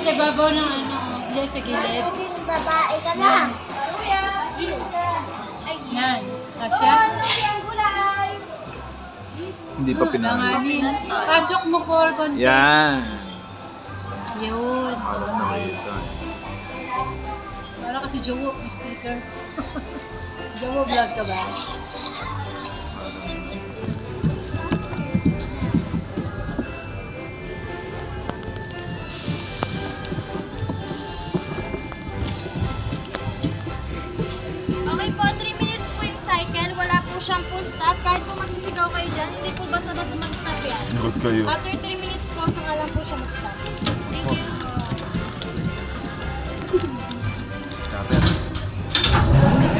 sa babaw ng ano, diyan sa gilid. Babae ka na. Yan. Kasya? Hindi pa pinahal. Langanin. Pasok mo, Cor, konti. Yan. Yun. Ito. Para kasi Jowo, may sticker. Jowo vlog ka ba? Okay po, 3 minutes po yung cycle. Wala po siyang full stop. Kahit po magsisigaw kayo dyan, hindi po basta-basta mag-stop yan. Nagot kayo. After 3 minutes po, saka lang po siya mag-stop. Thank you. Kapit. Alam niyo.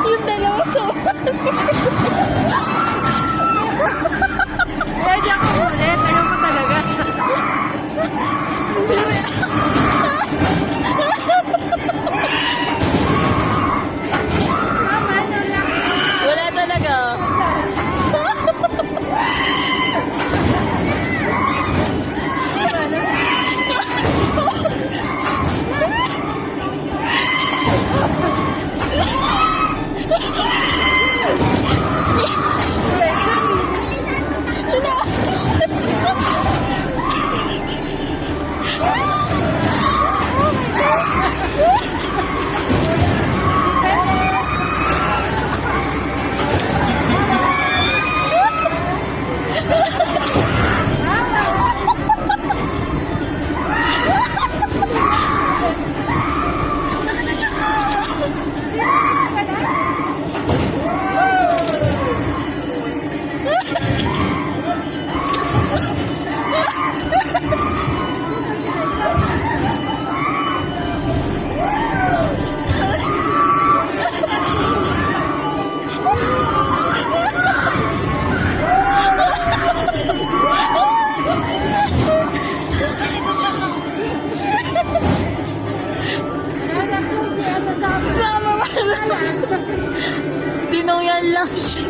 Yung dalawa so. Ready ako ulit. Ayaw ko talaga. Wala talaga. Sama mo lang. Dinuyan lang siya.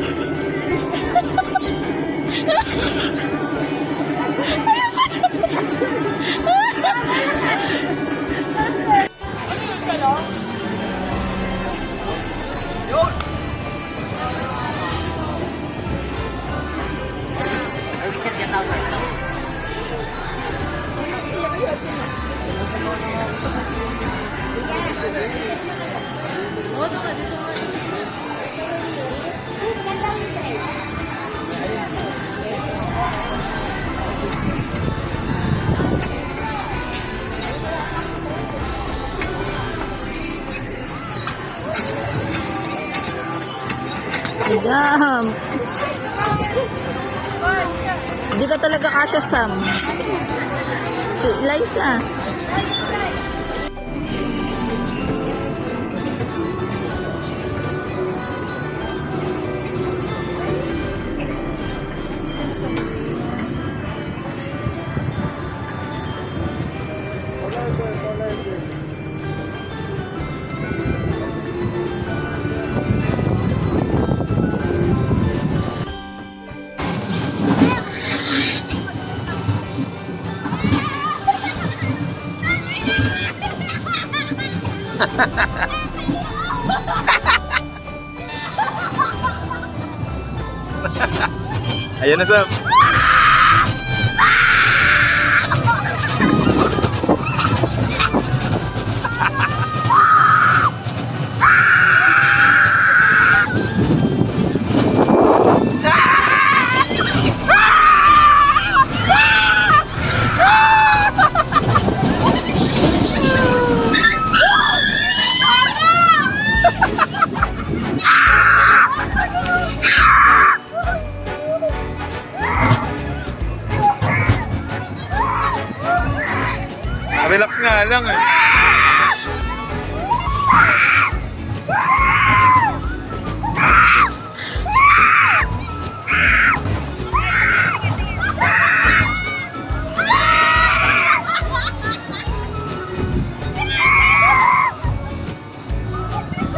Jam. Hindi ka talaga kasya, Sam. Si Liza. Ayan na, Sam. Relax nga lang eh.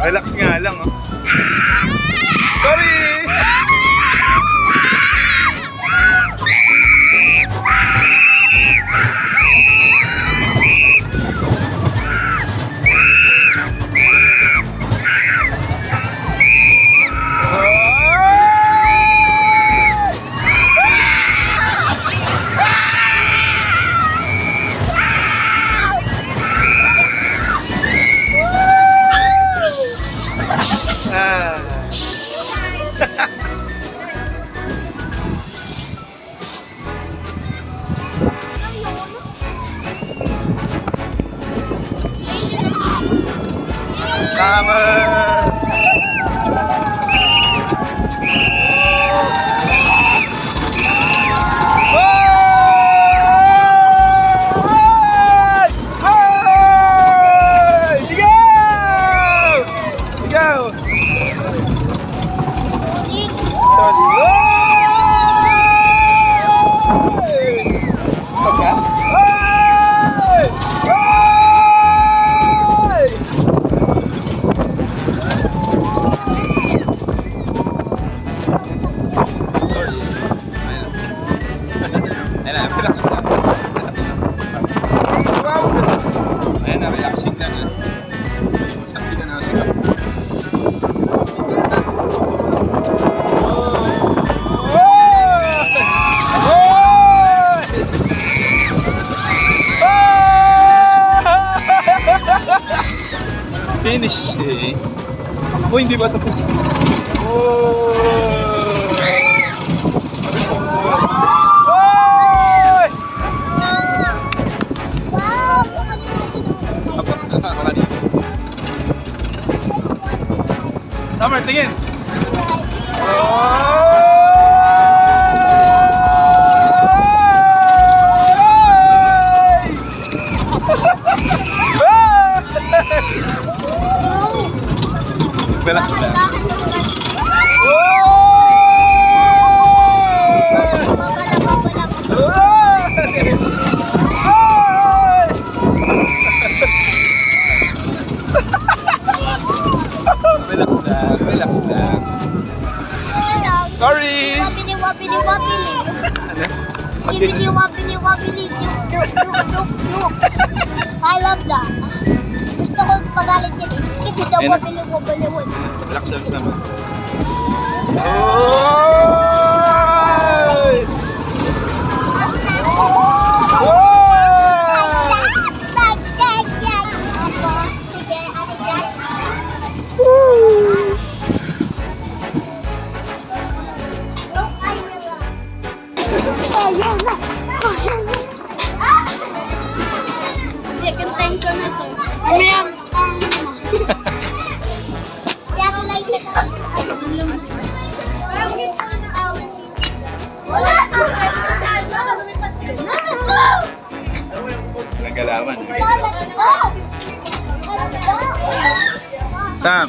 Relax nga lang oh. Sorry! Summer! Hoy! Hoy! Sigaw! Sigaw! Sorry. Hoy! Pagka? Hoy! Hoy! Ayan na, relax lang. Wow! Ayan na, relaxing lang. Sakti ka na sigaw. Finish eh. Oh, hindi ba tapos? Oh! Hoy! Summer, tingin! Relax lang. Relax lang, relax lang. Sorry! Wabili, wabili, wabili. Ano? Ibili, wabili, wabili. Look, look, look, look. I love that. Gusto ko pagalit yan. Skip it, Ayun na. wabili, wabili, wabili. Relax lang sama. Oy! Second time ko na to. Mamaya, kaya ko like na to. Nagalaman. Let's go! Let's go! Sam!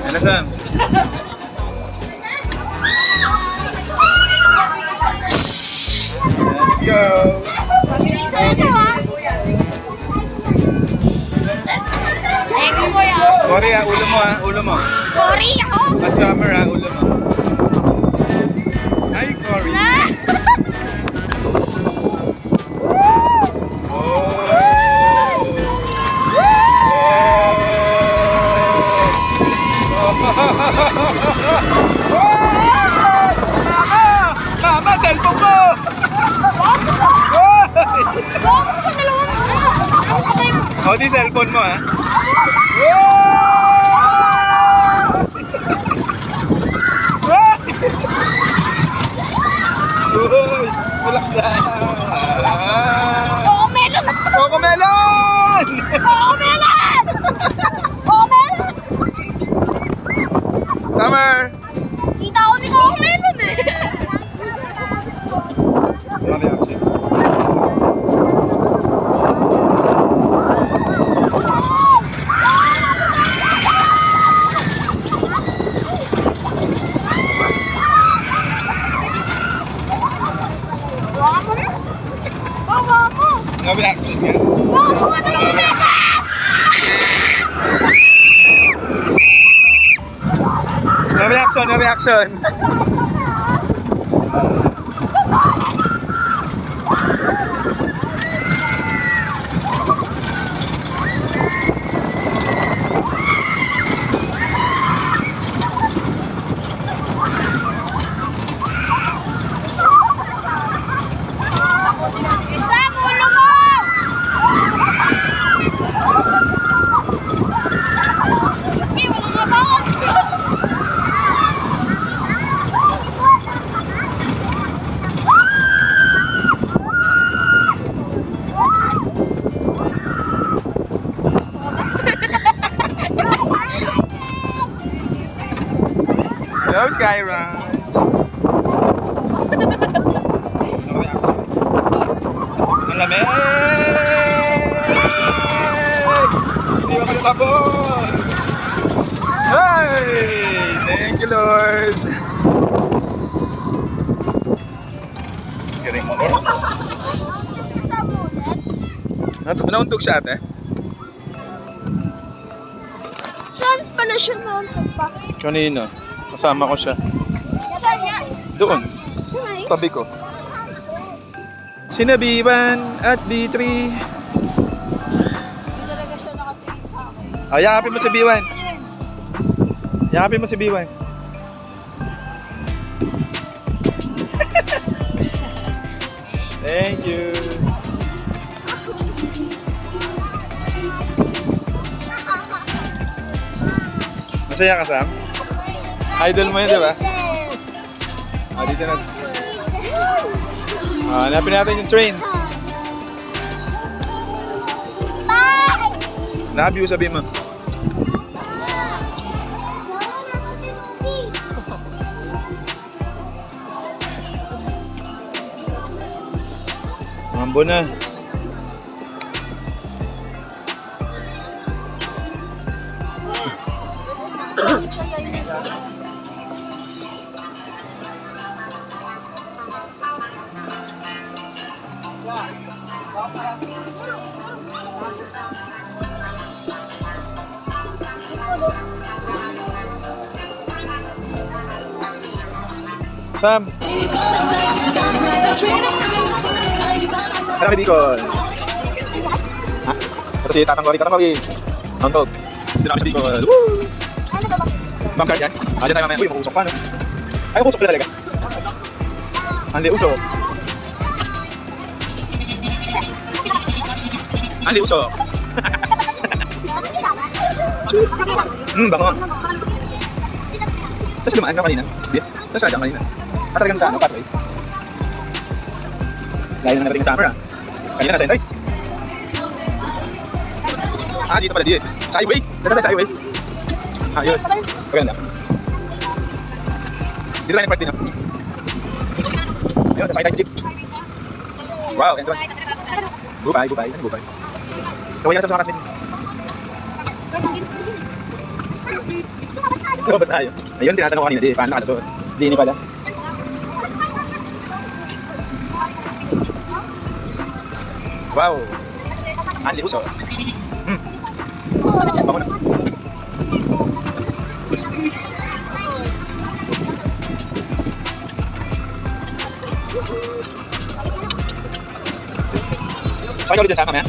Ano Sam? Let's go! Mabilisan na to, ha? Thank you, kuya. Sorry ah, ulo mo ah, ulo mo. Sorry ako. Summer ah, ulo mo. Hi, Cory. Mama, cellphone mo! O, di cellphone mo ah. Uy, relax lang. Cocomelon! Cocomelon! Cocomelon! Cocomelon! Summer! Kita ko ni Cocomelon eh. Ano reaction? No reaction yan. No reaction, no reaction. Isa, ulo mo! Okay, wala na ba? Hello, Sky Ranch. Ang lamig! Hindi ba kayo tapos? Hey! Thank you, Lord! Galing mo, Lord. Nauntog siya, ate? Saan pala siya nauntog pa? Kanina. Kasama ko siya. Saan nga? Doon. Saan? Sa tabi ko. Sina B1 at B3. Talaga siya nakatingin sa akin. Ah, yakapin mo si B1. Yakapin mo si B1. Thank you. Masaya ka, Sam? Idol mo yun, di ba? Ah, dito na. Ah, hanapin natin yung train. Bye! Love you, sabi mo. Mambo na. Sam! Ano kay Bicol? Ha? Ito si Tatang Cory. Nantog. Dito na kami sa Bicol. Woo! Bang card yan? Ah, dyan tayo mamaya. Uy, mag-usok pa, no? Ay, mag-usok pala talaga. Anli, usok. Anli, usok. Bango. Saan siya dumaan ka kanina? Saan siya dumaan kanina? Ah, talagang sa ano, pathway? Dahil na narating sa summer, ah. Kanina nasa Entoy. Ah, dito pala, dito. Sa highway. Dito tayo sa highway. Ah, yun. Paganda. Dito tayo ng part din, ah. Ayun, sakay tayo sa jeep. Wow, entrance. Bubay. Ano bubay? Kaway yan sa mga kasmin. Basta tayo. Ayun, tinatanong ko kanina. Di, paano nakalusot? Di, ini pala. Wow. Anli uso. Bango na. Sakay ulit dyan sa mamaya.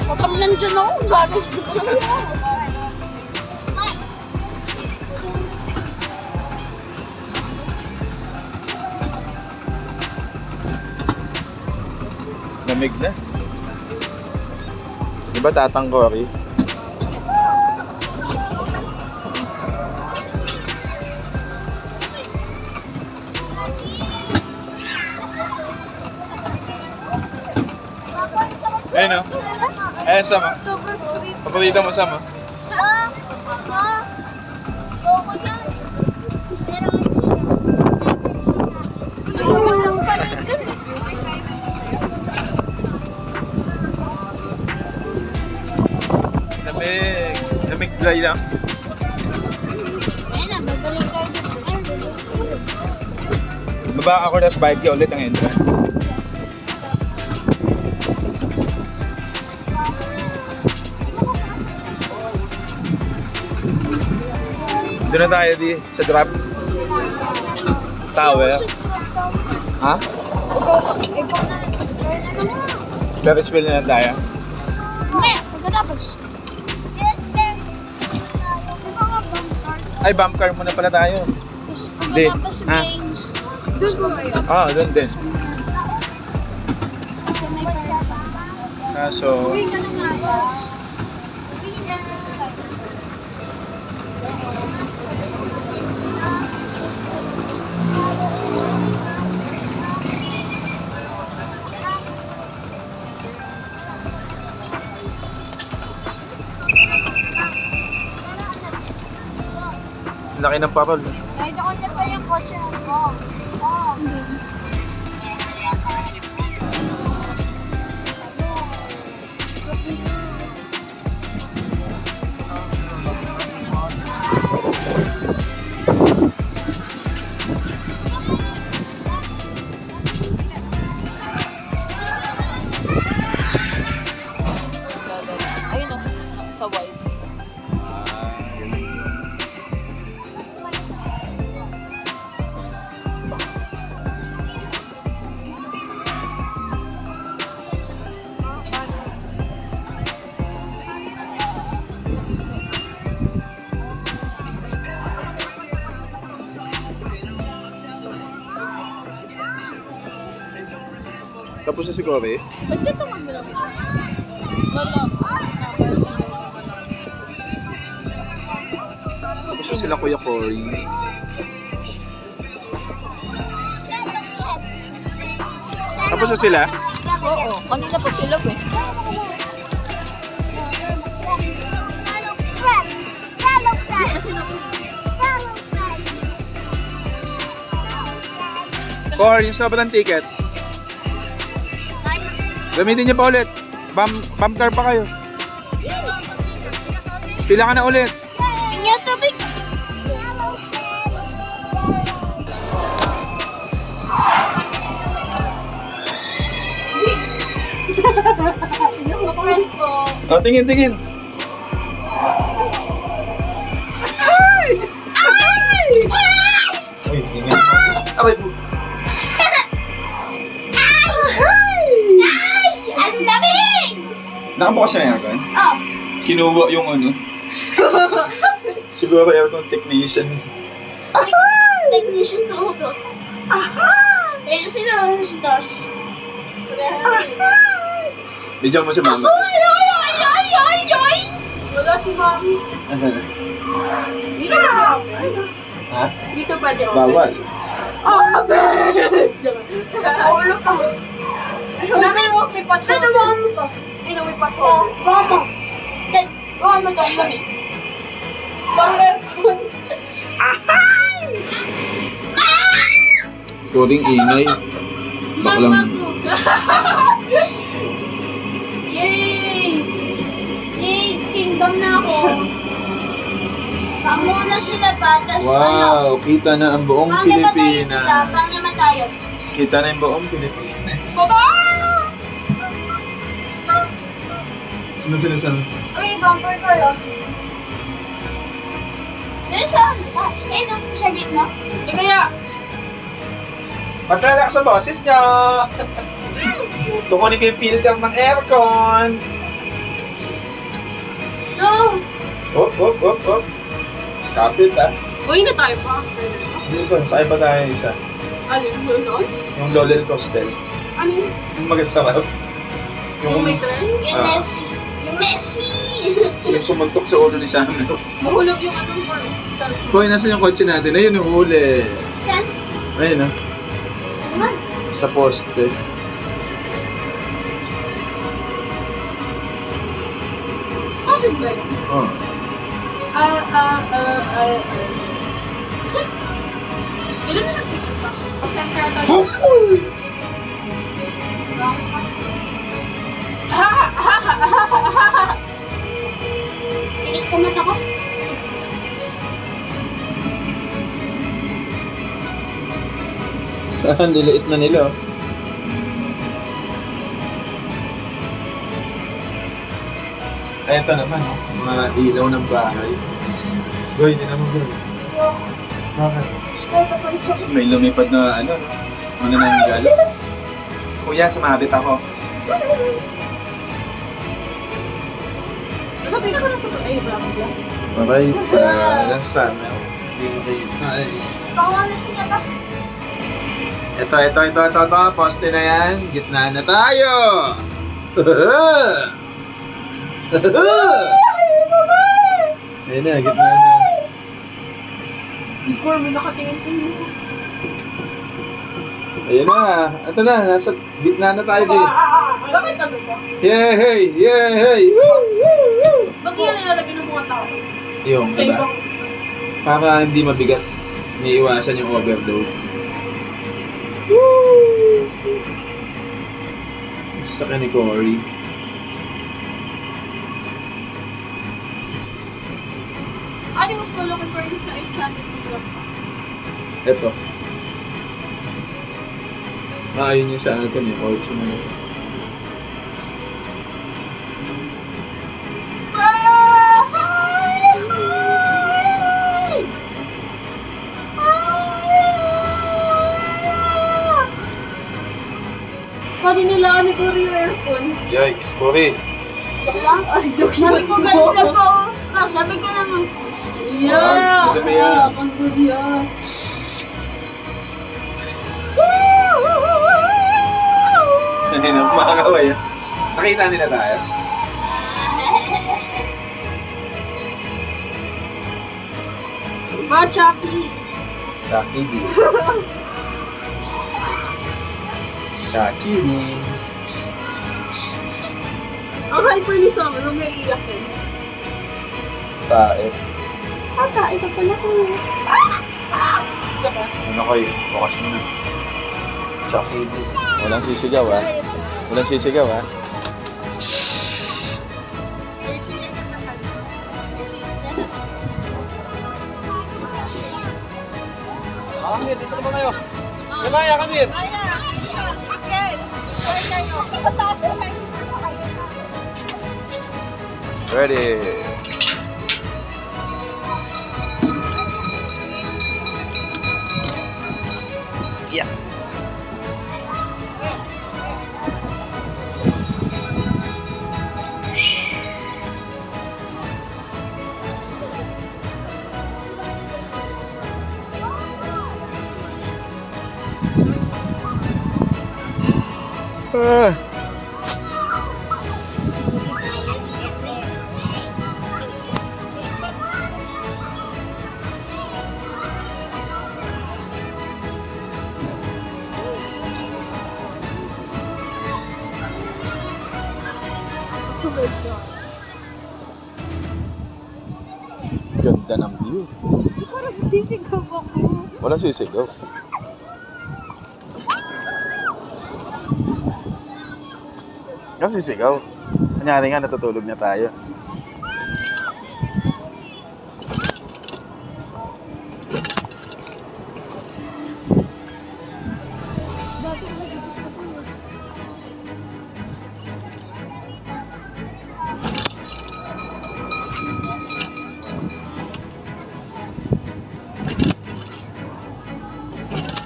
Kapag nandiyan ako, gano'n Lamig na. Diba Tatang Cory? Ayun o. Ayun, Sam. Sobrang sweet. Paborito mo, Sam. Walang pa rin dyan. Lamig. Lamig dry lang. Baba ako tas bike ulit ang entrance. Doon na tayo sa drop tower. Ha? Ferris wheel na lang tayo. Mamaya, pagkatapos. Ay, bump car muna pala tayo. Hindi. Pagkatapos Ah. games. Ah, doon din. Kaso, Uwi ka na nga ba? Uwi na. laki ng papal. Ay, doon na pa yung kotse ko. Oh. Ayun o, sa white. Tapos na si Cory. Ba't dito magbilang? Wala. Tapos na sila Kuya Cory. Tapos na sila. Oo, kanina pa sila eh. Cory, yung sabat ng ticket. Gamitin niyo pa ulit. Bump car pa kayo. Pila ka na ulit. Tingnan tubig. Press ko. O, tingin. Ay! Uy, tingin. Aray po. Ang lamig! Nakabukas na yung aircon? Oh. Kinuha yung ano. Siguro aircon technician. Technician ko to. Eh, sino ang dos? Bidyan mo si mama. Ay! Wala si mami. Nasaan na? Dito pa ako. Ha? Dito pa di ako. Bawal. Ulo ka. Mami, lipat ka. Ito, baka mo to. Ito, lipat ko. Baka mo. Dad, baka mo to. Mami. Parang aircon. Koring ingay. Baklang. Yay! Yay! Kingdom na ako. Pang muna sila ba? Tas ano? Wow, kita na ang buong Pang naman tayo dito. Pilipinas. Pang naman tayo. Kita na yung buong Pilipinas. Baba! Sino sila sa... Uy, bumper ko yun. Dito sa taas. Eh, no? Sa gitna. Eh, kaya... Paglalak sa boses niya! Tukunin ko yung filter ng aircon! No! Hop. Kapit ah. Uy, na tayo pa. Hindi ko, sakay pa tayo isa. Alin yun, no? Yung Lolel Costel. Ano yun? Yung magasarap. Yung may tren? Yung Ah. Nessie. Yung Nessie! Yung sumuntok sa ulo ni Samuel. Mahulog yung anong bar. Koy, nasa yung kotse natin? Ayun, yung huli. Saan? Ayun ah, Naman? sa poste. Bakit ba yun? Oh. Ilan na nagtigil pa? Pag-sensor tayo. Pilit ka mata ko? Ang liliit na nila. Ay, ito naman, oh. Mga ilaw ng bahay. Goy, hindi naman goy. Bakit? May lumipad na ano, manananggal. Kuya, sumabit ako. Sabi na ko na sa ay, wala mo Bye-bye. Nasa sana. Ay. Kawan na siya ba? Ito. Poste na yan. Gitna na tayo. Ayun na, gitna na. Igor, may nakatingin sa iyo. Ayun na. Ito na, nasa gitna na tayo din. Bakit ano ba? Yay! Yay! Woo! Woo! Woo! Ba't yan nilalagay ng mga tao? Yung, Sa diba? ibang... Para hindi mabigat. Iniiwasan yung overload. Woo! Sasakyan ni Cory. Ano mas malaki pa rin sa enchanted bigla? Ito. Ayun yung sa akin eh. 8 na yun. Pwede nila ni Cory yung aircon. Yikes, Cory. Joke lang? Ay, joke lang. Sabi ko galing lang po. Sabi ko naman. Yeah! Ang dami yan. Ang dami yan. Hindi na, makakaway yan. Nakita nila tayo. Ba, Chucky? Chucky D. Chucky D. Ang hyper ni Summer, nung may iyak yun. Tae. Ito pala ko. Ano kayo? Bukas mo na. Chucky D. Walang sisigaw ah. Walang sisigaw ah. Kamir, dito naman kayo. Kamaya, Kamir. Ready. Yeah. Ganda ng view. Parang sisigaw ako. Walang sisigaw. Walang sisigaw. Kanyari nga natutulog na tayo.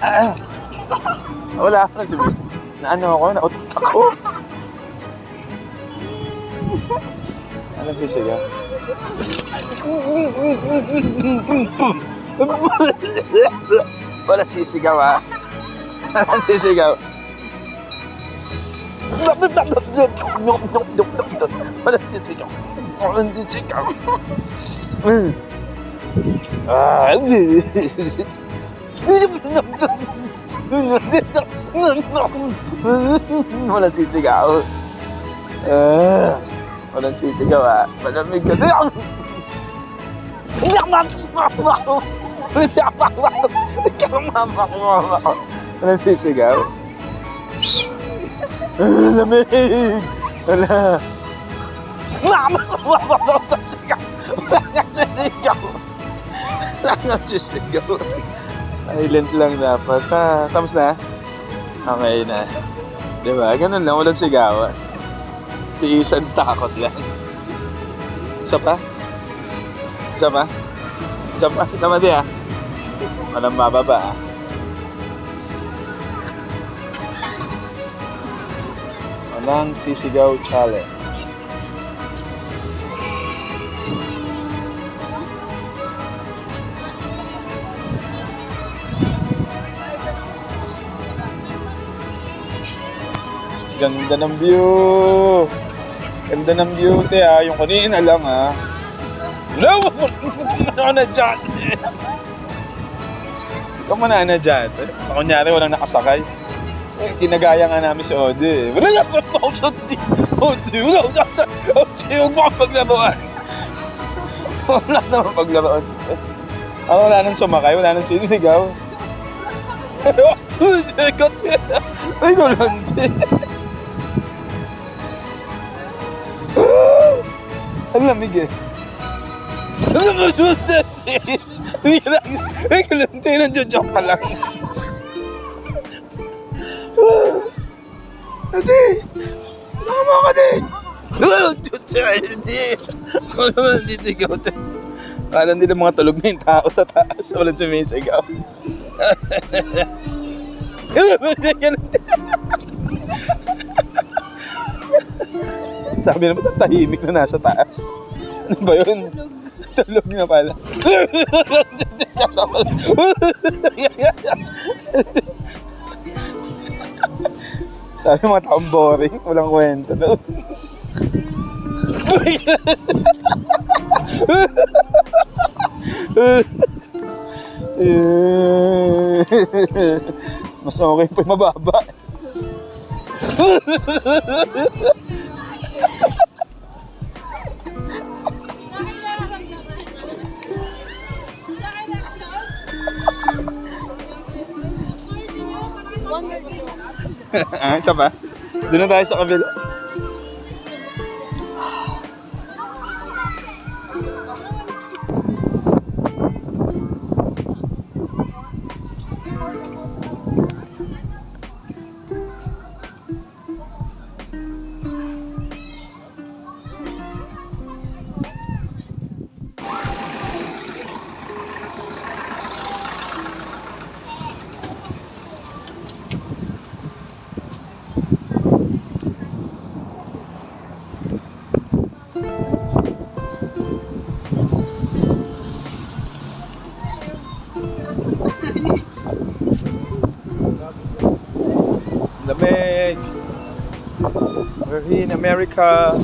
Ah! Wala ako nagsimisip. Naano ako, nautot ako. Anong sisigaw? Wala sisigaw ah. Wala sisigaw. Wala sisigaw. Wala sisigaw. Ah, walang sisigaw. Walang sisigaw ah. Malamig kasi. Walang sisigaw. Lamig. Wala. Walang sisigaw. Walang sisigaw. Silent lang dapat. Tapos na? Okay na. Diba? Ganun lang. Walang sigawan. Tiisan takot lang. Isa pa? Isa pa? Isa pa? Isa pa di ah. Walang mababa ah. Walang sisigaw challenge. Ganda ng view! Ganda ng view, te ah. Yung kanina lang ah. No! Ako na dyan! Ikaw muna na dyan. Kunyari walang nakasakay. Eh, ginagaya nga namin si Ode. Wala na pa ako sa Ode. Wala ako sa Ode. Huwag mo akong paglaruan. Wala naman paglaruan. Ako wala nang sumakay. Wala nang sisigaw. Ay, ko lang din. Ang lamig eh. Ano mo suset eh? Ay, ko lang din. Nandiyo-joke ka lang. Ate! Nakama ka din! Hindi! Ako naman nanditigaw din. Kala nila mga tulog na yung tao sa taas. Walang sumisigaw. Sabi naman, tahimik na nasa taas. Ano ba yun? Tulog na pala. Sabi mga taong boring, walang kwenta daw. Mas okay pa yung mababa. Isa pa? Doon na tayo sa kabila. Lamig. We're here in America.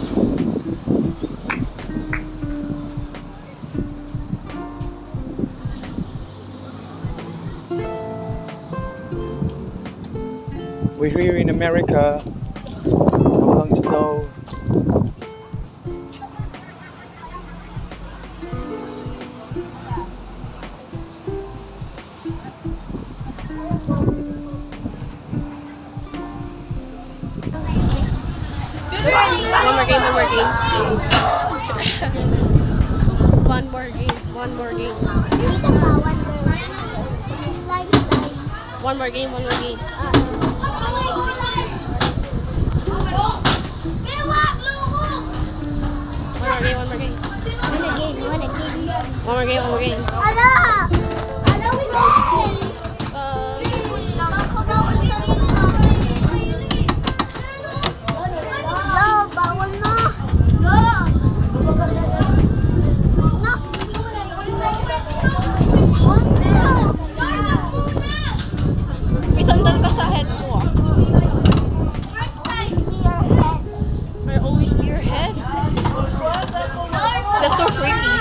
We're here in America. Walang snow. One more game. One more game. One more game. One more game. One more game. One more game. One more game. One more game. May sandal ka sa head ko. May always be your head. That's so freaky.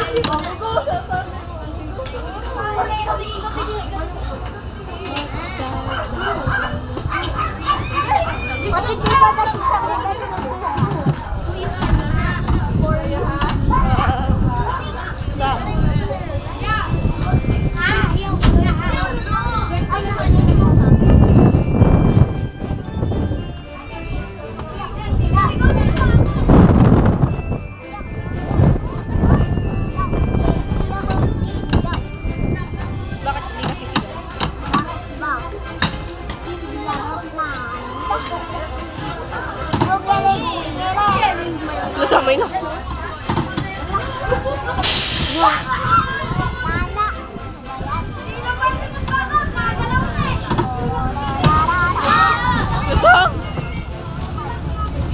Gusto?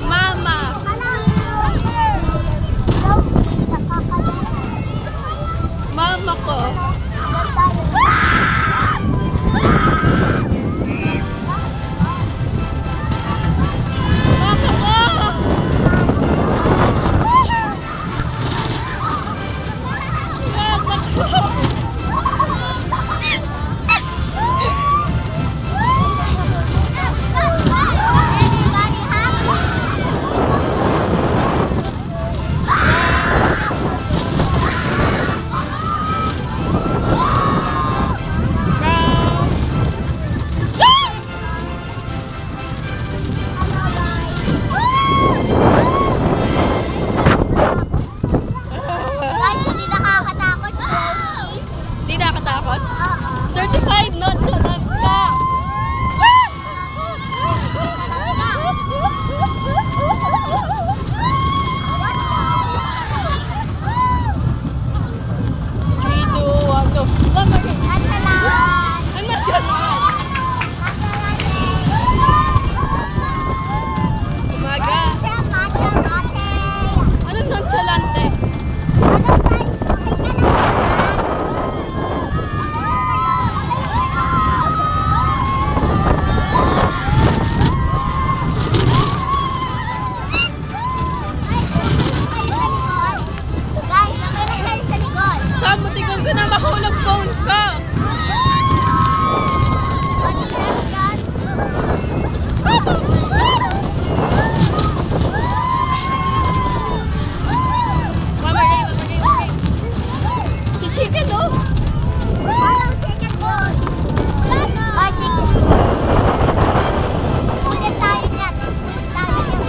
Mama. Mama ko. Mama ko. Mama ko. Di nakakatakot? 35, nonchalant ka! Three, two, one, go. Mama, ano nonchalant? Umaga. Ano nonchalante? Saan mo tingnan ko na mahulog phone ko? Mama, game. Si chicken, no?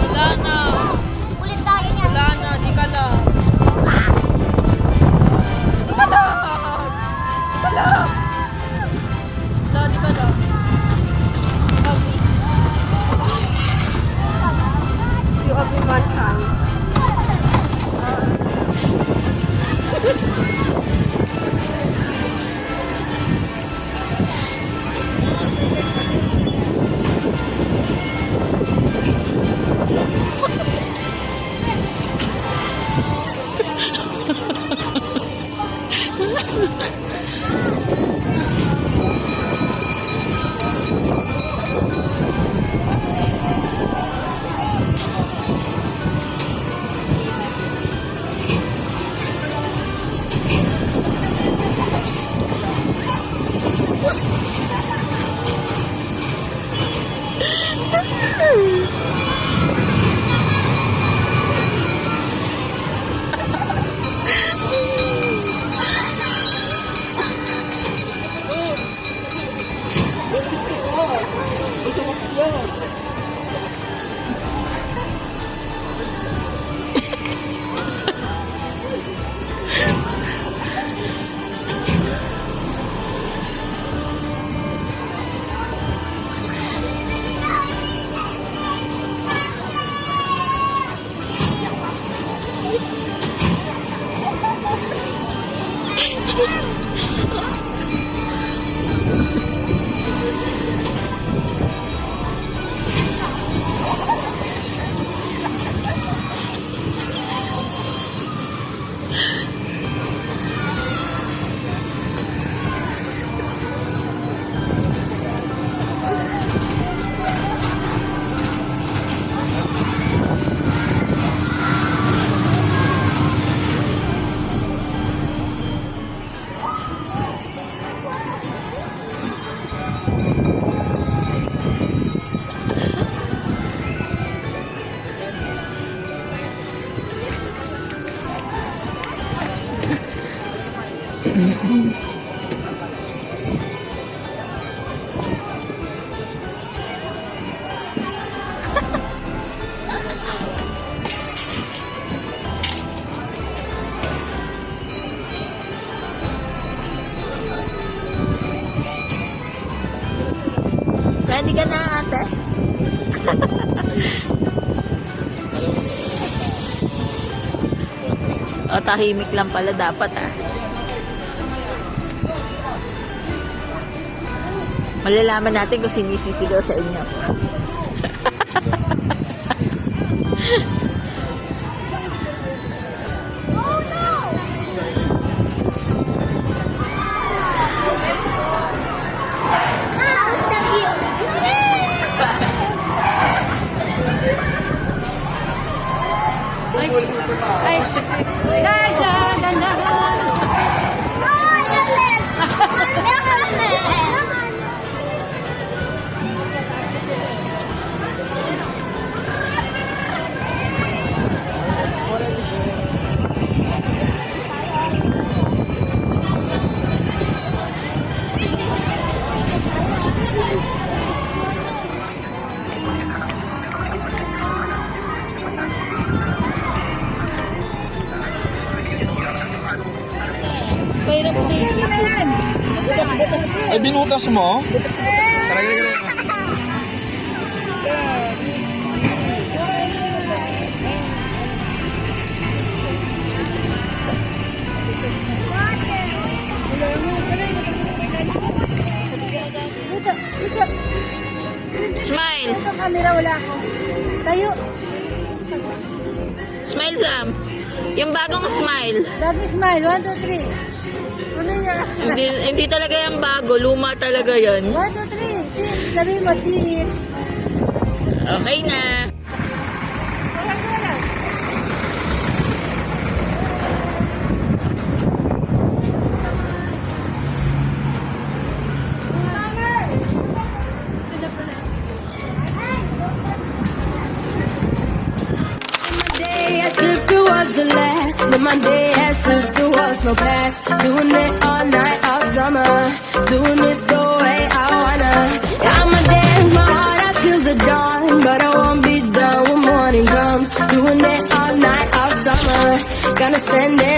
Wala na. Wala na, di ka lang. Di ka lang. Di ka lang. Wala, di ka lang. Ugly. You ugly mankind. Ready ka na, ate? Patahimik lang pala dapat ah. Malalaman natin kung sinisisigaw sa inyo. Ay, Pahirap din. Butas-butas. Ay, binutas mo? Talaga. smile. Ito camera, wala ako. Tayo. Smile, Sam. Yung bagong smile. Dati smile. 1, 2, 3. Ano niya? Hindi talaga yung bago. Luma talaga yan. 1, 2, 3. Cheese. Sabi mo, cheese. Okay na. As if it was the last, but my day as if there was no past. Doing it all night, all summer, doing it the way I wanna. I'ma dance my heart out till the dawn, but I won't be done when morning comes. Doing it all night, all summer, gonna spend it